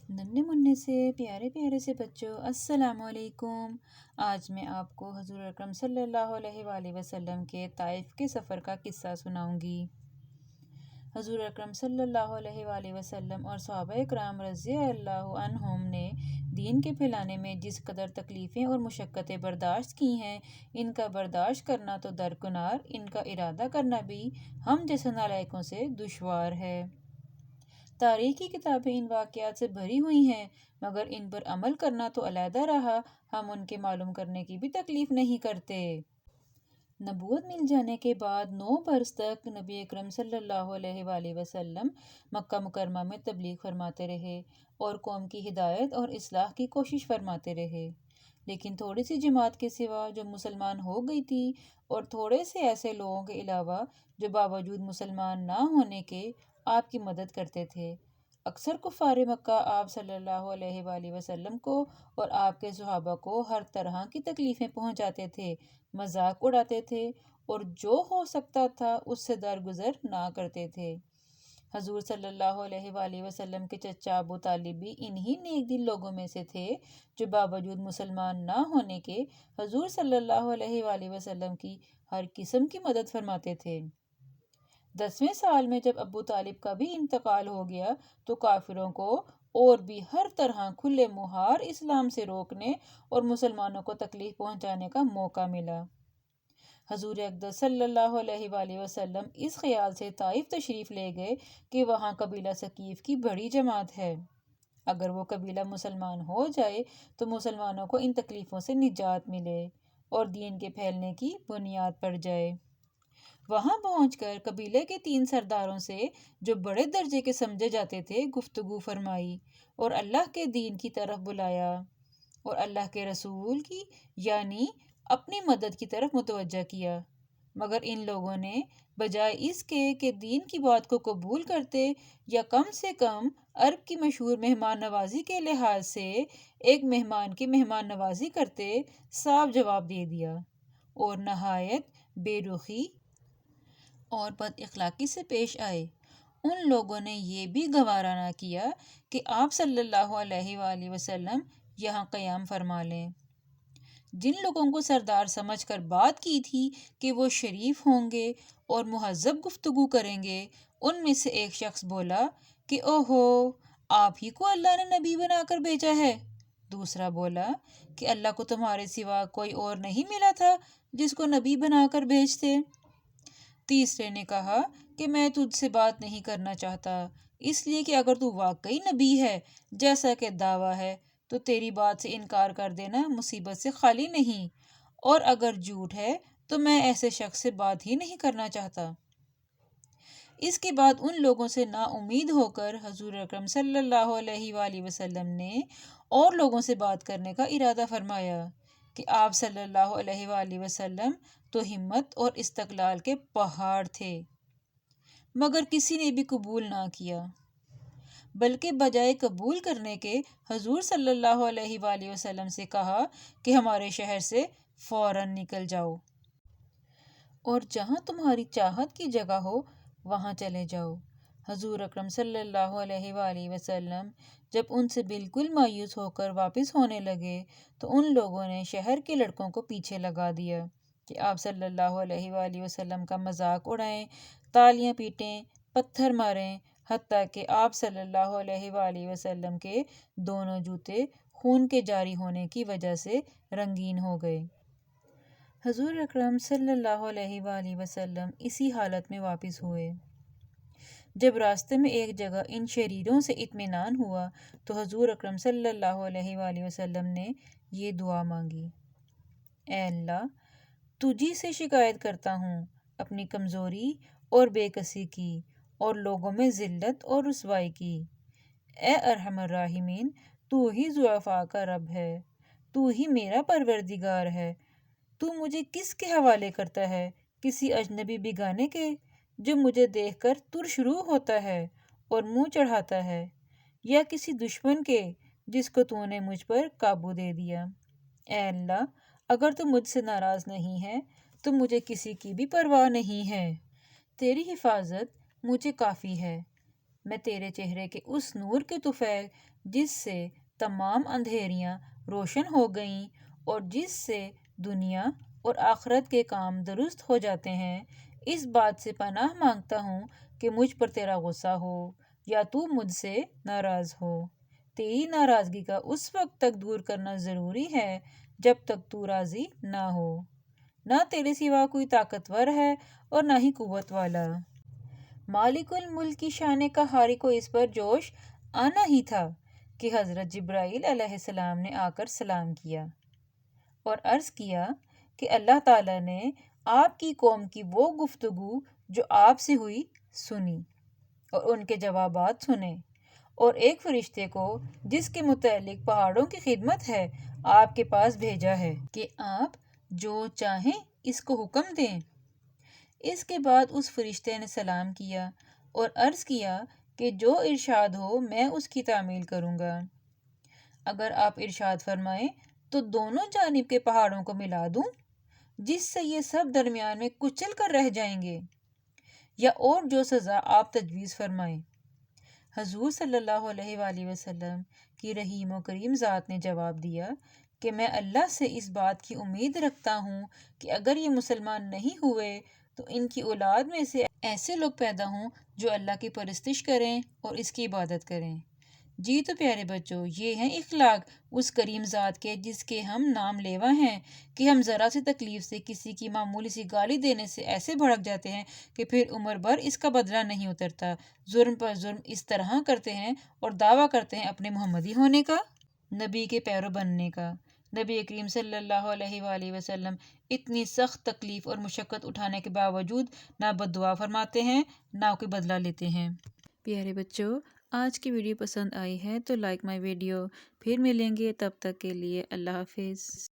ننھے منھے سے پیارے پیارے سے بچوں، السلام علیکم۔ آج میں آپ کو حضور اکرم صلی اللہ علیہ وآلہ وسلم کے طائف کے سفر کا قصہ سناؤں گی۔ حضور اکرم صلی اللہ علیہ وآلہ وسلم اور صحابہ اکرام رضی اللہ عنہم نے دین کے پھیلانے میں جس قدر تکلیفیں اور مشقتیں برداشت کی ہیں، ان کا برداشت کرنا تو درکنار، ان کا ارادہ کرنا بھی ہم جیسے نالائقوں سے دشوار ہے۔ تاریخ کی کتابیں ان واقعات سے بھری ہوئی ہیں، مگر ان پر عمل کرنا تو علیحدہ رہا، ہم ان کے معلوم کرنے کی بھی تکلیف نہیں کرتے۔ نبوت مل جانے کے بعد 9 برس تک نبی اکرم صلی اللہ علیہ وآلہ وسلم مکہ مکرمہ میں تبلیغ فرماتے رہے اور قوم کی ہدایت اور اصلاح کی کوشش فرماتے رہے۔ لیکن تھوڑی سی جماعت کے سوا جو مسلمان ہو گئی تھی، اور تھوڑے سے ایسے لوگوں کے علاوہ جو باوجود مسلمان نہ ہونے کے آپ کی مدد کرتے تھے، اکثر کفار مکہ آپ صلی اللہ علیہ وآلہ وسلم کو اور آپ کے صحابہ کو ہر طرح کی تکلیفیں پہنچاتے تھے، مذاق اڑاتے تھے اور جو ہو سکتا تھا اس سے درگزر نہ کرتے تھے۔ حضور صلی اللہ علیہ وآلہ وسلم کے چچا ابو طالب بھی انہی نیک دل لوگوں میں سے تھے جو باوجود مسلمان نہ ہونے کے حضور صلی اللہ علیہ وآلہ وسلم کی ہر قسم کی مدد فرماتے تھے۔ 10ویں سال میں جب ابو طالب کا بھی انتقال ہو گیا تو کافروں کو اور بھی ہر طرح کھلے مہار اسلام سے روکنے اور مسلمانوں کو تکلیف پہنچانے کا موقع ملا۔ حضور اقدس صلی اللہ علیہ وآلہ وسلم اس خیال سے طائف تشریف لے گئے کہ وہاں قبیلہ ثقیف کی بڑی جماعت ہے، اگر وہ قبیلہ مسلمان ہو جائے تو مسلمانوں کو ان تکلیفوں سے نجات ملے اور دین کے پھیلنے کی بنیاد پڑ جائے۔ وہاں پہنچ کر قبیلے کے 3 سرداروں سے جو بڑے درجے کے سمجھے جاتے تھے گفتگو فرمائی اور اللہ کے دین کی طرف بلایا اور اللہ کے رسول کی یعنی اپنی مدد کی طرف متوجہ کیا، مگر ان لوگوں نے بجائے اس کے کہ دین کی بات کو قبول کرتے یا کم سے کم عرب کی مشہور مہمان نوازی کے لحاظ سے ایک مہمان کی مہمان نوازی کرتے، صاف جواب دے دیا اور نہایت بے رخی اور بد اخلاقی سے پیش آئے۔ ان لوگوں نے یہ بھی گوارا نہ کیا کہ آپ صلی اللہ علیہ وآلہ وسلم یہاں قیام فرما لیں۔ جن لوگوں کو سردار سمجھ کر بات کی تھی کہ وہ شریف ہوں گے اور مہذب گفتگو کریں گے، ان میں سے ایک شخص بولا کہ اوہو، آپ ہی کو اللہ نے نبی بنا کر بھیجا ہے۔ دوسرا بولا کہ اللہ کو تمہارے سوا کوئی اور نہیں ملا تھا جس کو نبی بنا کر بھیجتے۔ تیسرے نے کہا کہ میں تجھ سے بات نہیں کرنا چاہتا، اس لیے کہ اگر تو واقعی نبی ہے جیسا کہ دعویٰ ہے تو تیری بات سے انکار کر دینا مصیبت سے خالی نہیں، اور اگر جھوٹ ہے تو میں ایسے شخص سے بات ہی نہیں کرنا چاہتا۔ اس کے بعد ان لوگوں سے نا امید ہو کر حضور اکرم صلی اللہ علیہ وآلہ وسلم نے اور لوگوں سے بات کرنے کا ارادہ فرمایا کہ آپ صلی اللہ علیہ وآلہ وسلم تو ہمت اور استقلال کے پہاڑ تھے، مگر کسی نے بھی قبول نہ کیا، بلکہ بجائے قبول کرنے کے حضور صلی اللہ علیہ وآلہ وسلم سے کہا کہ ہمارے شہر سے فوراً نکل جاؤ اور جہاں تمہاری چاہت کی جگہ ہو وہاں چلے جاؤ۔ حضور اکرم صلی اللہ علیہ وآلہ وسلم جب ان سے بالکل مایوس ہو کر واپس ہونے لگے تو ان لوگوں نے شہر کے لڑکوں کو پیچھے لگا دیا کہ آپ صلی اللہ علیہ وآلہ وسلم کا مذاق اڑائیں، تالیاں پیٹیں، پتھر ماریں، حتیٰ کہ آپ صلی اللہ علیہ وآلہ وسلم کے دونوں جوتے خون کے جاری ہونے کی وجہ سے رنگین ہو گئے۔ حضور اکرم صلی اللہ علیہ وآلہ وسلم اسی حالت میں واپس ہوئے۔ جب راستے میں ایک جگہ ان شریروں سے اطمینان ہوا تو حضور اکرم صلی اللہ علیہ وآلہ وسلم نے یہ دعا مانگی: اے اللہ، تجھی سے شکایت کرتا ہوں اپنی کمزوری اور بے کسی کی اور لوگوں میں ذلت اور رسوائی کی۔ اے ارحم الراحمین، تو ہی ضعفاء کا رب ہے، تو ہی میرا پروردگار ہے۔ تو مجھے کس کے حوالے کرتا ہے؟ کسی اجنبی بیگانے کے جو مجھے دیکھ کر ترشروح ہوتا ہے اور منہ چڑھاتا ہے، یا کسی دشمن کے جس کو تو نے مجھ پر قابو دے دیا؟ اے اللہ، اگر تو مجھ سے ناراض نہیں ہے تو مجھے کسی کی بھی پرواہ نہیں ہے، تیری حفاظت مجھے کافی ہے۔ میں تیرے چہرے کے اس نور کے طفیل جس سے تمام اندھیریاں روشن ہو گئیں اور جس سے دنیا اور آخرت کے کام درست ہو جاتے ہیں، اس بات سے پناہ مانگتا ہوں کہ مجھ پر تیرا غصہ ہو یا تو مجھ سے ناراض ہو۔ تیری ناراضگی کا اس وقت تک دور کرنا ضروری ہے جب تک تو راضی نہ ہو۔ نہ تیرے سوا کوئی طاقتور ہے اور نہ ہی قوت والا۔ مالک الملک کی شان قہاری کو اس پر جوش آنا ہی تھا کہ حضرت جبرائیل علیہ السلام نے آ کر سلام کیا اور عرض کیا کہ اللہ تعالیٰ نے آپ کی قوم کی وہ گفتگو جو آپ سے ہوئی سنی اور ان کے جوابات سنے، اور ایک فرشتے کو جس کے متعلق پہاڑوں کی خدمت ہے آپ کے پاس بھیجا ہے کہ آپ جو چاہیں اس کو حکم دیں۔ اس کے بعد اس فرشتے نے سلام کیا اور عرض کیا کہ جو ارشاد ہو میں اس کی تعمیل کروں گا۔ اگر آپ ارشاد فرمائیں تو دونوں جانب کے پہاڑوں کو ملا دوں جس سے یہ سب درمیان میں کچل کر رہ جائیں گے، یا اور جو سزا آپ تجویز فرمائیں۔ حضور صلی اللہ علیہ وآلہ وسلم کی رحیم و کریم ذات نے جواب دیا کہ میں اللہ سے اس بات کی امید رکھتا ہوں کہ اگر یہ مسلمان نہیں ہوئے تو ان کی اولاد میں سے ایسے لوگ پیدا ہوں جو اللہ کی پرستش کریں اور اس کی عبادت کریں۔ جی تو پیارے بچوں، یہ ہیں اخلاق اس کریم ذات کے جس کے ہم نام لیوا ہیں کہ ہم ذرا سی تکلیف سے کسی کی معمولی سی گالی دینے سے ایسے بھڑک جاتے ہیں کہ پھر عمر بھر اس کا بدلہ نہیں اترتا، ظلم پر ظلم اس طرح کرتے ہیں اور دعویٰ کرتے ہیں اپنے محمدی ہونے کا، نبی کے پیرو بننے کا۔ نبی کریم صلی اللہ علیہ وآلہ وسلم اتنی سخت تکلیف اور مشقت اٹھانے کے باوجود نہ بد دعا فرماتے ہیں نہ کوئی بدلہ لیتے ہیں۔ پیارے بچوں، آج کی ویڈیو پسند آئی ہے تو لائک مائی ویڈیو۔ پھر ملیں گے، تب تک کے لیے اللہ حافظ۔